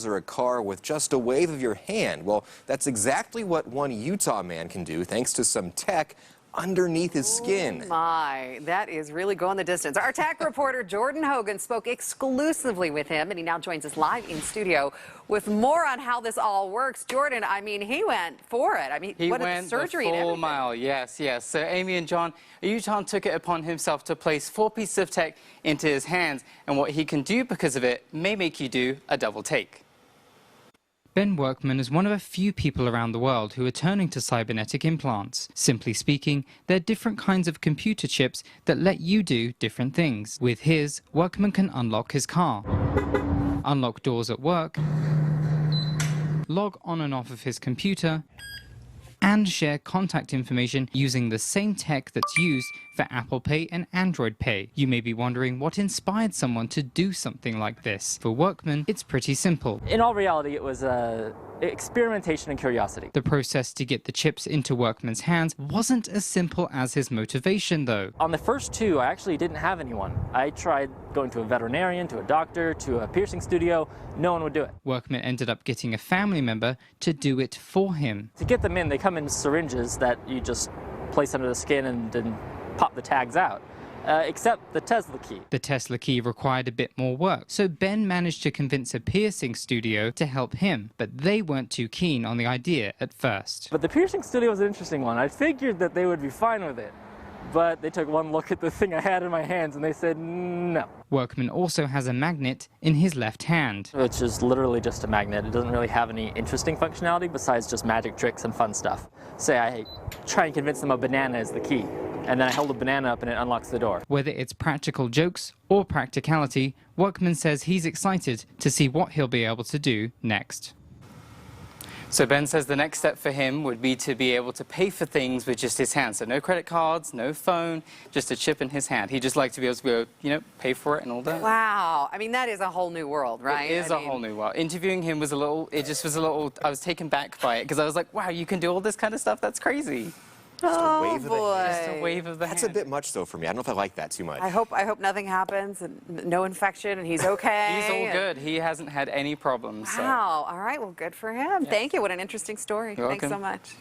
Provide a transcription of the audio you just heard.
or a car with just a wave of your hand. Well, that's exactly what one Utah man can do thanks to some tech underneath his skin. Oh my, that is really going the distance. Our tech reporter Jordan Hogan spoke exclusively with him, and he now joins us live in studio with more on how this all works. Jordan, I mean, he went for it. I mean, he what went a surgery the and full everything. mile. Yes. So Amy and John, Utah took it upon himself to place 4 pieces of tech into his hands, and what he can do because of it may make you do a double take. Ben Workman is one of a few people around the world who are turning to cybernetic implants. Simply speaking, they're different kinds of computer chips that let you do different things. With his, Workman can unlock his car, unlock doors at work, log on and off of his computer, and share contact information using the same tech that's used for Apple Pay and Android Pay. You may be wondering what inspired someone to do something like this. For Workman, it's pretty simple. In all reality, it was experimentation and curiosity. The process to get the chips into Workman's hands wasn't as simple as his motivation, though. On the first 2, I actually didn't have anyone. I tried going to a veterinarian, to a doctor, to a piercing studio. No one would do it. Workman ended up getting a family member to do it for him. To get them in, they come in syringes that you just place under the skin and pop the tags out. Except the Tesla key. The Tesla key required a bit more work, so Ben managed to convince a piercing studio to help him, but they weren't too keen on the idea at first. But the piercing studio was an interesting one. I figured that they would be fine with it, but they took one look at the thing I had in my hands and they said no. Workman also has a magnet in his left hand, which is literally just a magnet. It doesn't really have any interesting functionality besides just magic tricks and fun stuff. Say I try and convince them a banana is the key, and then I hold a banana up and it unlocks the door. Whether it's practical jokes or practicality, Workman says he's excited to see what he'll be able to do next. So Ben says the next step for him would be to be able to pay for things with just his hand. So no credit cards, no phone, just a chip in his hand. He'd just like to be able to go, pay for it and all that. Wow. I mean, that is a whole new world, right? It is a whole new world. Interviewing him was I was taken back by it because I was like, wow, you can do all this kind of stuff? That's crazy. Just a Boy. wave of the hand. Just a wave of the hand. That's a bit much, though, for me. I don't know if I like that too much. I hope nothing happens and no infection and he's okay. He's all good. He hasn't had any problems. Wow. All right. Well, good for him. Yeah. Thank you. What an interesting story. You're Thanks so welcome. much.